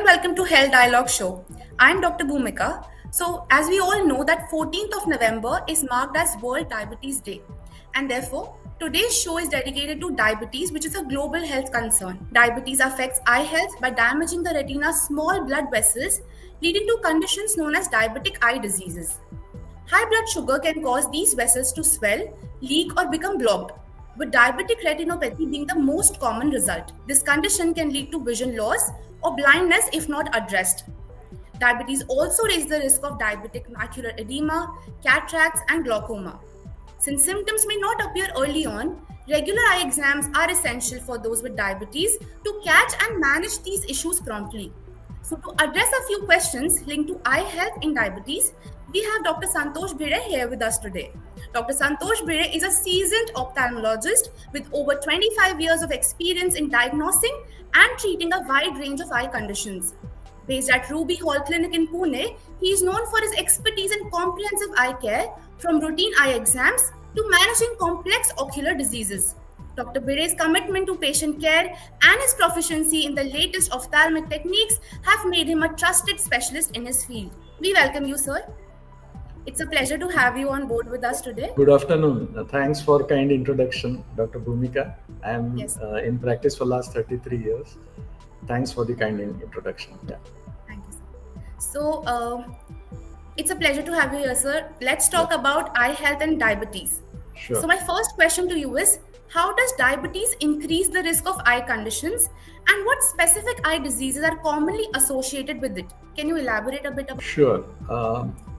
welcome to Health Dialogue Show. I'm Dr. Bhumika. So, as we all know that 14th of November is marked as World Diabetes Day. And therefore, today's show is dedicated to diabetes, which is a global health concern. Diabetes affects eye health by damaging the retina's small blood vessels, leading to conditions known as diabetic eye diseases. High blood sugar can cause these vessels to swell, leak, or become blocked, with diabetic retinopathy being the most common result. This condition can lead to vision loss or blindness if not addressed. Diabetes also raises the risk of diabetic macular edema, cataracts, and glaucoma. Since symptoms may not appear early on, regular eye exams are essential for those with diabetes to catch and manage these issues promptly. So, to address a few questions linked to eye health in diabetes, we have Dr. Santosh Bhide here with us today. Dr. Santosh Bhide is a seasoned ophthalmologist with over 25 years of experience in diagnosing and treating a wide range of eye conditions. Based at Ruby Hall Clinic in Pune, he is known for his expertise in comprehensive eye care, from routine eye exams to managing complex ocular diseases. Dr. Bhide's commitment to patient care and his proficiency in the latest ophthalmic techniques have made him a trusted specialist in his field. We welcome you, sir. It's a pleasure to have you on board with us today. Good afternoon. Thanks for kind introduction, Dr. Bhumika. I'm in practice for last 33 years. Thanks for the kind introduction. Yeah. Thank you, sir. So, it's a pleasure to have you here, sir. Let's talk about eye health and diabetes. Sure. So, my first question to you is, how does diabetes increase the risk of eye conditions, and what specific eye diseases are commonly associated with it? Can you elaborate a bit about? Sure.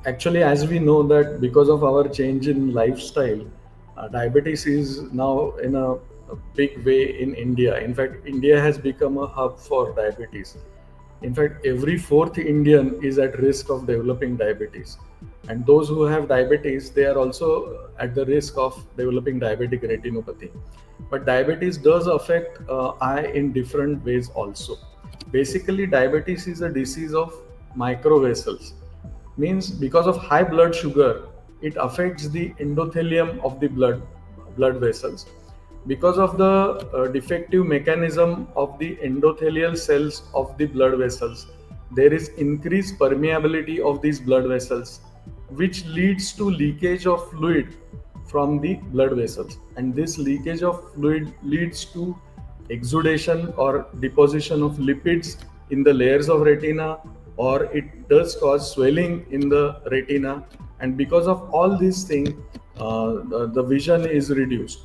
Actually, as we know that because of our change in lifestyle, diabetes is now in a big way in India. In fact, India has become a hub for diabetes. In fact, every fourth Indian is at risk of developing diabetes. And those who have diabetes, they are also at the risk of developing diabetic retinopathy. But diabetes does affect eye in different ways also. Basically, diabetes is a disease of microvessels. Means because of high blood sugar, it affects the endothelium of the blood vessels. Because of the defective mechanism of the endothelial cells of the blood vessels, there is increased permeability of these blood vessels, which leads to leakage of fluid from the blood vessels. And this leakage of fluid leads to exudation or deposition of lipids in the layers of retina, or it does cause swelling in the retina. And because of all these things, the vision is reduced.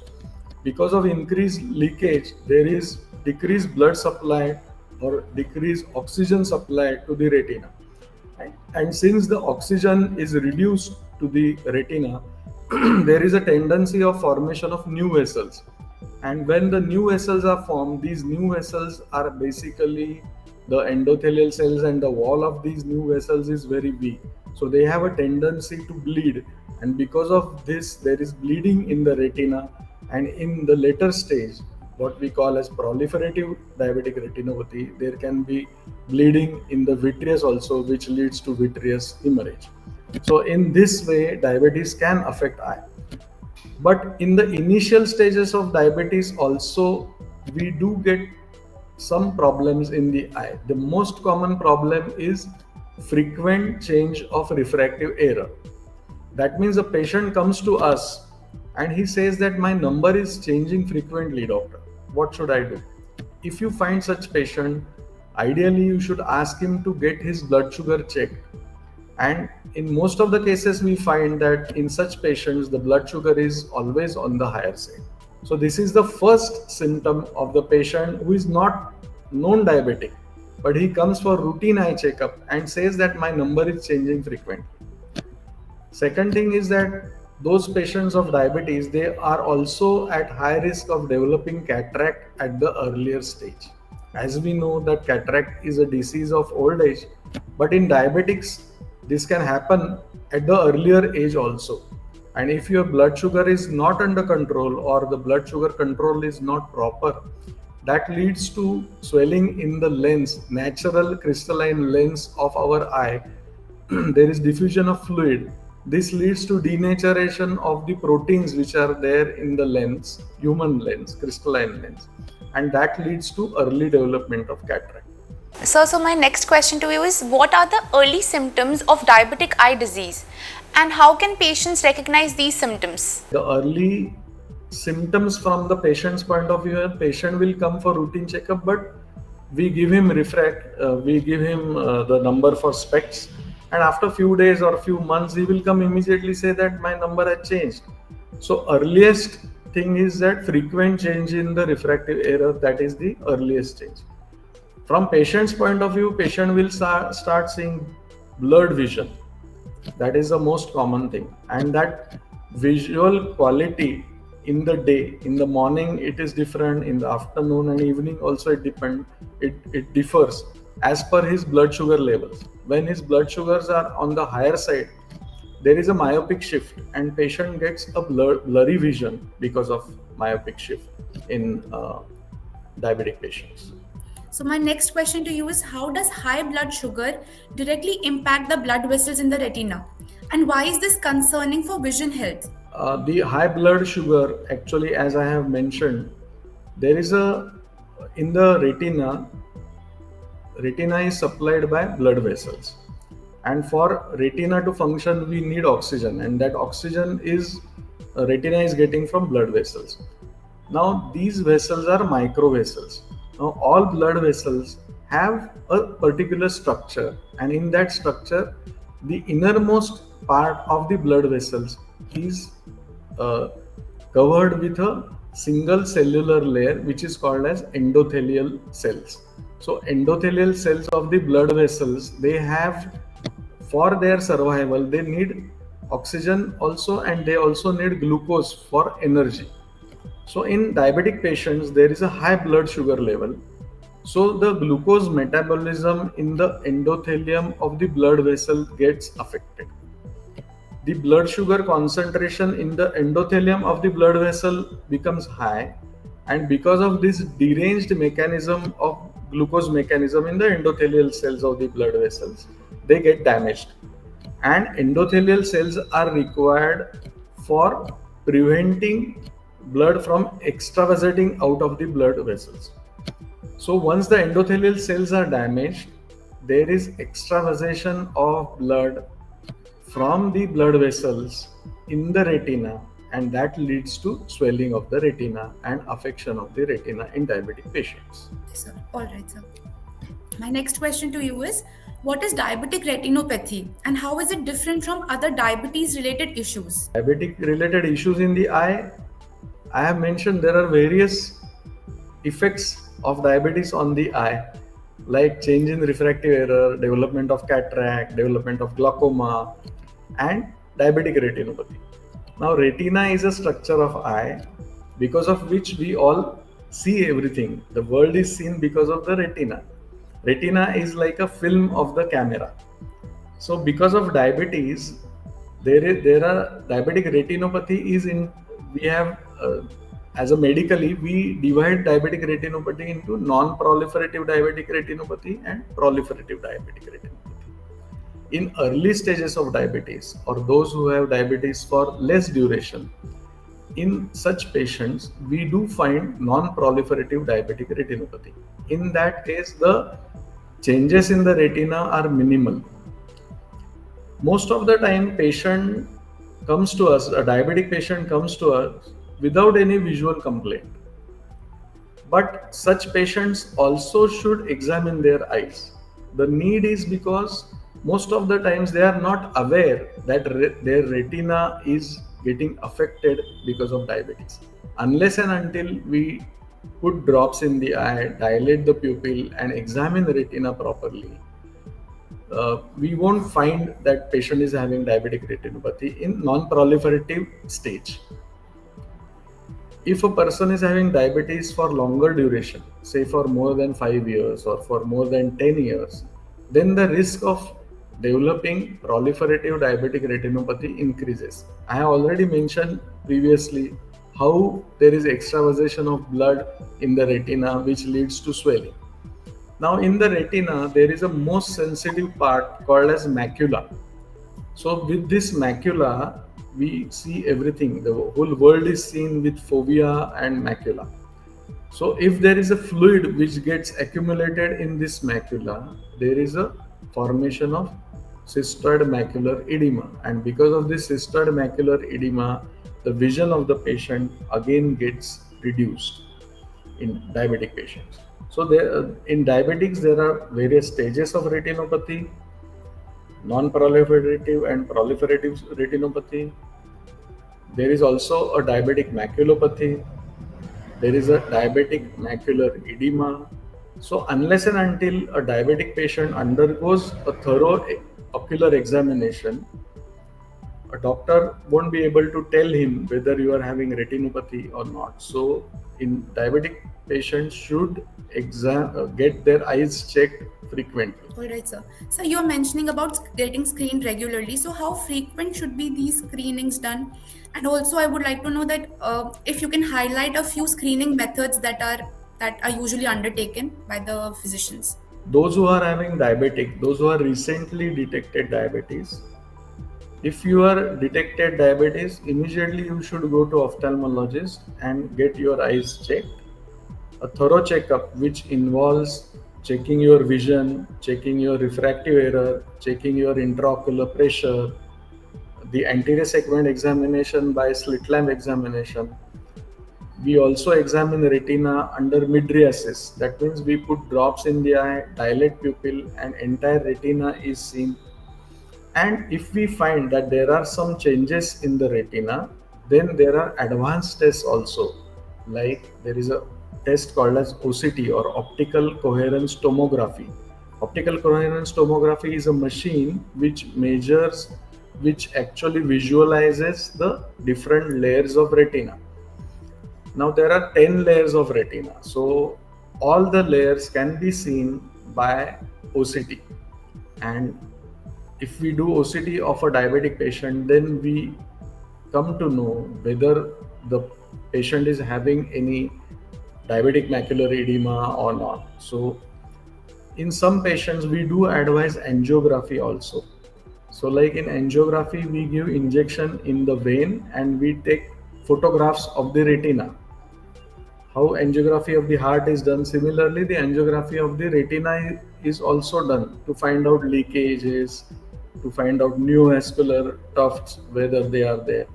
Because of increased leakage, there is decreased blood supply or decreased oxygen supply to the retina. And since the oxygen is reduced to the retina, there is a tendency of formation of new vessels. And when the new vessels are formed, these new vessels are basically the endothelial cells, and the wall of these new vessels is very weak. So they have a tendency to bleed. And because of this, there is bleeding in the retina. And in the later stage, what we call as proliferative diabetic retinopathy, there can be bleeding in the vitreous also, which leads to vitreous hemorrhage. So in this way, diabetes can affect eye. But in the initial stages of diabetes also, we do get some problems in the eye. The most common problem is frequent change of refractive error. That means the patient comes to us and he says that my number is changing frequently, doctor. What should I do? If you find such patient, ideally you should ask him to get his blood sugar checked. And in most of the cases, we find that in such patients, the blood sugar is always on the higher side. So this is the first symptom of the patient who is not known diabetic, but he comes for routine eye checkup and says that my number is changing frequently. Second thing is that those patients of diabetes, they are also at high risk of developing cataract at the earlier stage. As we know that cataract is a disease of old age, but in diabetics, this can happen at the earlier age also. And if your blood sugar is not under control or the blood sugar control is not proper, that leads to swelling in the lens, natural crystalline lens of our eye. There is diffusion of fluid. This leads to denaturation of the proteins which are there in the lens, human lens, crystalline lens, and that leads to early development of cataract. So my next question to you is, what are the early symptoms of diabetic eye disease and how can patients recognize these symptoms? The early symptoms from the patient's point of view, a patient will come for routine checkup, but we give him the number for specs, and after few days or few months, he will come immediately say that my number has changed. So earliest thing is that frequent change in the refractive error, that is the earliest change. From patient's point of view, patient will start seeing blurred vision. That is the most common thing, and that visual quality in the day, in the morning it is different, in the afternoon and evening also it differs as per his blood sugar levels. When his blood sugars are on the higher side, there is a myopic shift and patient gets a blurry vision because of myopic shift in diabetic patients. So my next question to you is, how does high blood sugar directly impact the blood vessels in the retina? And why is this concerning for vision health? The high blood sugar, actually, as I have mentioned, there is a in the retina is supplied by blood vessels, and for retina to function we need oxygen, and that oxygen is retina is getting from blood vessels. Now these vessels are micro vessels. Now all blood vessels have a particular structure, and in that structure the innermost part of the blood vessels is uh, covered with a single cellular layer which is called as endothelial cells. So endothelial cells of the blood vessels, they have, for their survival they need oxygen also, and they also need glucose for energy. So in diabetic patients there is a high blood sugar level, so the glucose metabolism in the endothelium of the blood vessel gets affected. The blood sugar concentration in the endothelium of the blood vessel becomes high, and because of this deranged mechanism of glucose mechanism in the endothelial cells of the blood vessels, they get damaged, and endothelial cells are required for preventing blood from extravasating out of the blood vessels. So once the endothelial cells are damaged, there is extravasation of blood from the blood vessels in the retina, and that leads to swelling of the retina and affection of the retina in diabetic patients. Yes, sir. All right, sir. My next question to you is, what is diabetic retinopathy and how is it different from other diabetes related issues? Diabetic related issues in the eye, I have mentioned there are various effects of diabetes on the eye, like change in refractive error, development of cataract, development of glaucoma, and diabetic retinopathy. Now, retina is a structure of eye because of which we all see everything. The world is seen because of the retina. Retina is like a film of the camera. So, because of diabetes, there are diabetic retinopathy is in we have as a medically we divide diabetic retinopathy into non-proliferative diabetic retinopathy and proliferative diabetic retinopathy. In early stages of diabetes, or those who have diabetes for less duration, in such patients we do find non-proliferative diabetic retinopathy. In that case, the changes in the retina are minimal. Most of the time patient comes to us, a diabetic patient comes to us without any visual complaint, but such patients also should examine their eyes. The need is because most of the times they are not aware that their retina is getting affected because of diabetes. Unless and until we put drops in the eye, dilate the pupil and examine the retina properly, we won't find that patient is having diabetic retinopathy in non-proliferative stage. If a person is having diabetes for longer duration, say for more than 5 years or for more than 10 years, then the risk of developing proliferative diabetic retinopathy increases. I have already mentioned previously how there is extravasation of blood in the retina which leads to swelling. Now, in the retina, there is a most sensitive part called as macula. So, with this macula, we see everything. The whole world is seen with fovea and macula. So if there is a fluid which gets accumulated in this macula, there is a formation of cystoid macular edema, and because of this cystoid macular edema, the vision of the patient again gets reduced in diabetic patients. So there, in diabetics, there are various stages of retinopathy: non-proliferative and proliferative retinopathy. There is also a diabetic maculopathy. There is a diabetic macular edema. So, unless and until a diabetic patient undergoes a thorough ocular examination, a doctor won't be able to tell him whether you are having retinopathy or not. So, in diabetic patients should get their eyes checked frequently. All right, sir. So you're mentioning about getting screened regularly. So how frequent should be these screenings done? And also, I would like to know that if you can highlight a few screening methods that are usually undertaken by the physicians. Those who are having diabetic, those who are recently detected diabetes, if you are detected diabetes, immediately you should go to ophthalmologist and get your eyes checked. A thorough checkup which involves checking your vision, checking your refractive error, checking your intraocular pressure, the anterior segment examination by slit lamp examination. We also examine retina under mydriasis. That means we put drops in the eye, dilate pupil, and entire retina is seen. And if we find that there are some changes in the retina, then there are advanced tests also. Like there is a test called as OCT, or optical coherence tomography. Optical coherence tomography is a machine which measures, which actually visualizes the different layers of retina. Now there are 10 layers of retina. So all the layers can be seen by OCT. And if we do OCT of a diabetic patient, then we come to know whether the patient is having any diabetic macular edema or not. So in some patients, we do advise angiography also. So like in angiography, we give injection in the vein and we take photographs of the retina. How angiography of the heart is done, similarly the angiography of the retina is also done to find out leakages, to find out neovascular tufts whether they are there.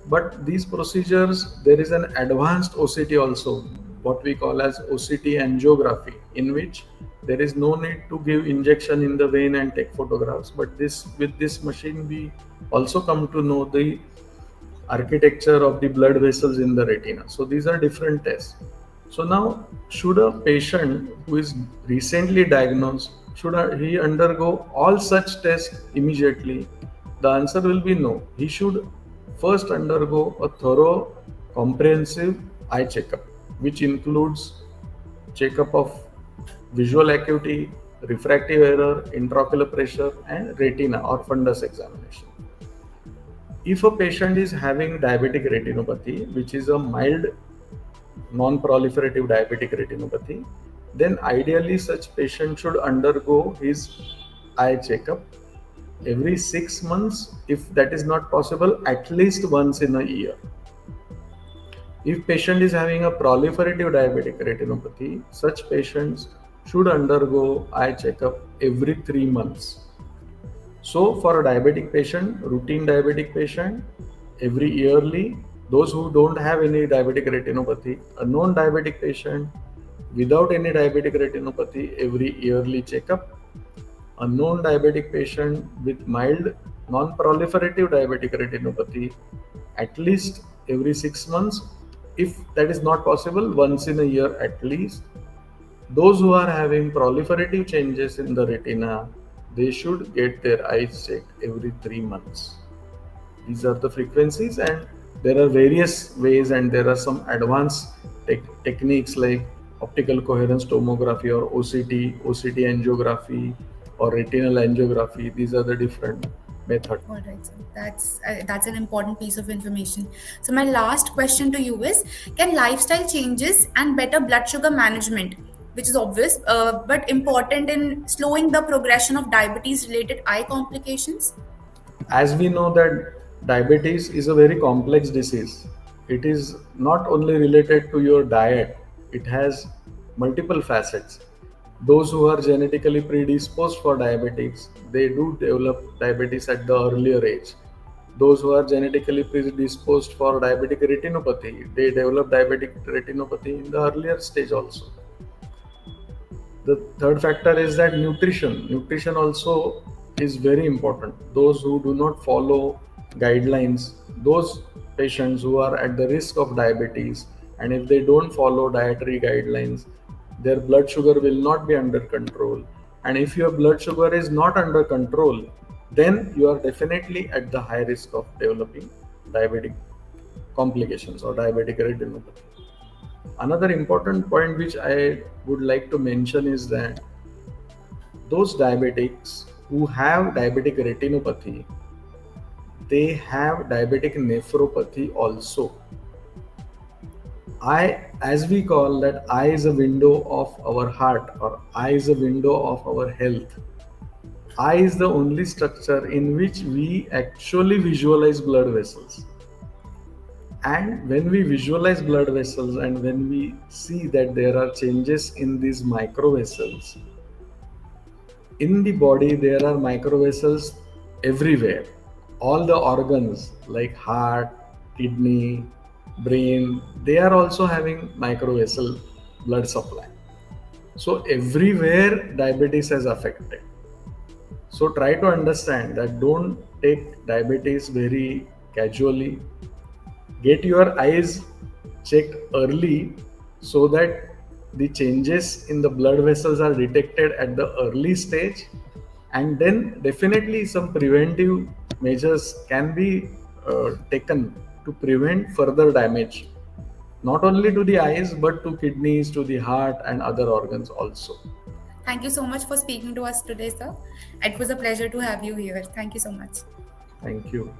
But these procedures, there is an advanced OCT also, what we call as OCT angiography, in which there is no need to give injection in the vein and take photographs, but this, with this machine, we also come to know the architecture of the blood vessels in the retina. So these are different tests. So now, should a patient who is recently diagnosed, should he undergo all such tests immediately? The answer will be no. He should first undergo a thorough, comprehensive eye checkup, which includes checkup of visual acuity, refractive error, intraocular pressure, and retina or fundus examination. If a patient is having diabetic retinopathy, which is a mild non-proliferative diabetic retinopathy, then ideally such patient should undergo his eye checkup every 6 months. If that is not possible, at least once in a year. If patient is having a proliferative diabetic retinopathy, such patients should undergo eye checkup every 3 months. So for a diabetic patient, routine diabetic patient, every yearly. Those who don't have any diabetic retinopathy, a non-diabetic patient without any diabetic retinopathy, every yearly checkup. A non-diabetic patient with mild non-proliferative diabetic retinopathy, at least every 6 months. If that is not possible, once in a year at least. Those who are having proliferative changes in the retina, they should get their eyes checked every 3 months. These are the frequencies, and there are various ways, and there are some advanced techniques like optical coherence tomography or OCT angiography or retinal angiography. These are the different methods. All right, so that's an important piece of information. So my last question to you is: can lifestyle changes and better blood sugar management, which is obvious, but important in slowing the progression of diabetes-related eye complications? As we know that diabetes is a very complex disease. It is not only related to your diet, It has multiple facets. Those who are genetically predisposed for diabetics, they do develop diabetes at the earlier age. Those who are genetically predisposed for diabetic retinopathy, they develop diabetic retinopathy in the earlier stage also. The third factor is that nutrition also is very important. Those who do not follow guidelines, those patients who are at the risk of diabetes, and if they don't follow dietary guidelines, their blood sugar will not be under control. And if your blood sugar is not under control, then you are definitely at the high risk of developing diabetic complications or diabetic retinopathy. Another important point which I would like to mention is that those diabetics who have diabetic retinopathy, they have diabetic nephropathy also. Eye, as we call that, eye is a window of our heart, or eye is a window of our health. Eye is the only structure in which we actually visualize blood vessels. And when we visualize blood vessels and when we see that there are changes in these micro vessels, in the body there are micro vessels everywhere. All the organs like heart, kidney, brain, they are also having micro vessel blood supply. So everywhere diabetes has affected. So try to understand that, don't take diabetes very casually. Get your eyes checked early so that the changes in the blood vessels are detected at the early stage, and then definitely some preventive measures can be taken to prevent further damage, not only to the eyes but to kidneys, to the heart, and other organs also. Thank you so much for speaking to us today, sir. It was a pleasure to have you here. Thank you so much. Thank you.